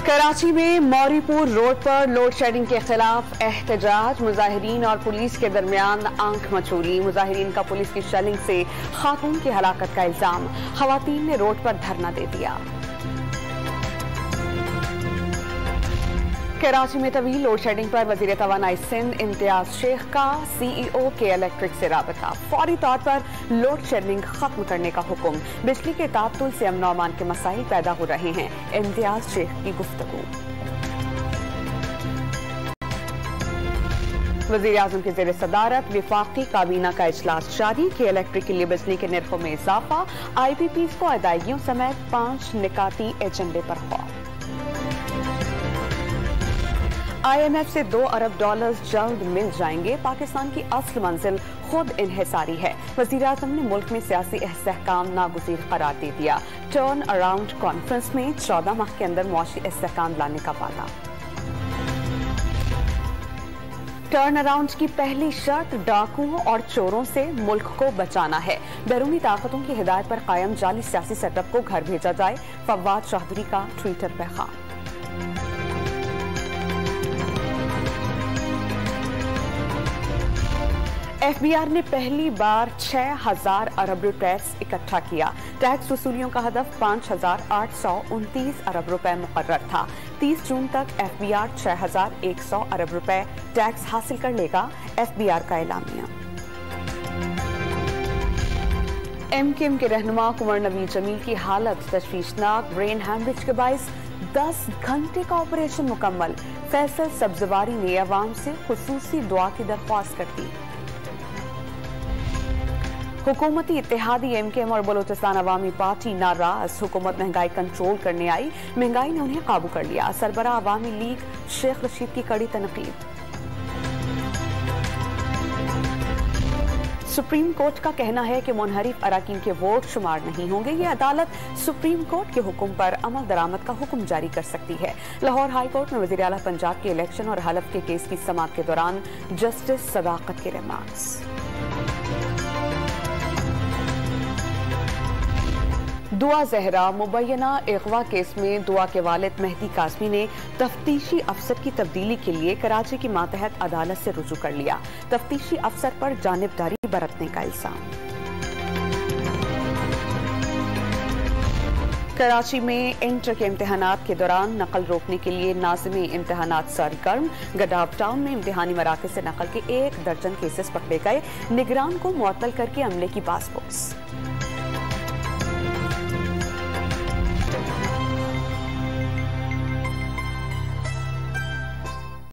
कराची में मौरीपुर रोड पर load shedding के खिलाफ एहतजाज, मुजाहिरीन और पुलिस के दरमियान आंख मचोली। मुजाहिरीन का पुलिस की शेलिंग से खातून की हलाकत का इल्जाम, खवातीन ने रोड पर धरना दे दिया। कराची में तवील लोड शेडिंग पर वजीर तवानाई सिंध इम्तियाज शेख का CEO के इलेक्ट्रिक से राबता, फौरी तौर पर लोड शेडिंग खत्म करने का हुक्म। बिजली के तातुल से अमन अमान के मसाइल पैदा हो रहे हैं, इम्तियाज शेख की गुफ्तगू। वज़ीर आज़म के ज़ेर सदारत विफाकी काबीना का इजलास जारी, कि इलेक्ट्रिक के लिए बिजली के निर्खों में इजाफा, IPPs को अदायगियों समेत 5 निकाती एजेंडे पर गौर। IMF से $2 अरब जल्द मिल जाएंगे, पाकिस्तान की असल मंजिल खुद इन्हिसारी है। वज़ीर आज़म ने मुल्क में सियासी इस्तेहकाम नागुज़ीर करार दे दिया। टर्न अराउंड कॉन्फ्रेंस में 14 माह के अंदर मुआशी इस्तेहकाम लाने का वादा। टर्न अराउंड की पहली शर्त डाकुओं और चोरों से मुल्क को बचाना है। बैरूनी ताकतों की हिदायत पर कायम जाली सियासी सेटअप को घर भेजा जाए, फवाद चौधरी का ट्विटर पैगाम। FBR ने पहली बार 6,000 अरब टैक्स इकट्ठा किया। टैक्स वसूलियों का हदफ 5,829 अरब रुपए मुकर्रर था। 30 जून तक FBR 6,100 अरब रुपए टैक्स हासिल कर लेगा, FBR का एलामिया। MKM के रहनुमा कुंवर नवीद जमील की हालत तशवीशनाक, ब्रेन हैमरेज के बाइस 10 घंटे का ऑपरेशन मुकम्मल। फैसल सब्जवारी ने अवाम से खुसूसी दुआ की दरख्वास्त कर दी। हुकूमती इत्तेहादी MKM और बलोचिस्तान अवामी पार्टी नाराज, हुकूमत महंगाई कंट्रोल करने आई, महंगाई ने उन्हें काबू कर लिया। सरबराह अवामी लीग शेख रशीद की कड़ी तनकीद। सुप्रीम कोर्ट का कहना है कि मुनहरिफ अराकीन के वोट शुमार नहीं होंगे। ये अदालत सुप्रीम कोर्ट के हुक्म पर अमल दरामद का हुक्म जारी कर सकती है। लाहौर हाई कोर्ट में वज़ीर आला पंजाब के इलेक्शन और हलफ के केस की समाअत के दौरान जस्टिस सदाकत के रिमार्क्स। दुआ जहरा मुबैना अगवा केस में दुआ के वालिद मेहदी काज़मी ने तफ्तीशी अफसर की तब्दीली के लिए कराची की मातहत अदालत से रुजू कर लिया। तफ्तीशी अफसर पर जानिबदारी बरतने का इल्जाम। कराची में इंटर के इम्तिहानात के दौरान नकल रोकने के लिए नाज़िमी इम्तिहानात सरगर्म। गडाब टाउन में इम्तिहानी मराकज़ से नकल के 1 दर्जन केसेस पकड़े गए। निगरान को मुअत्तल करके अमले की पासपोर्ट्स।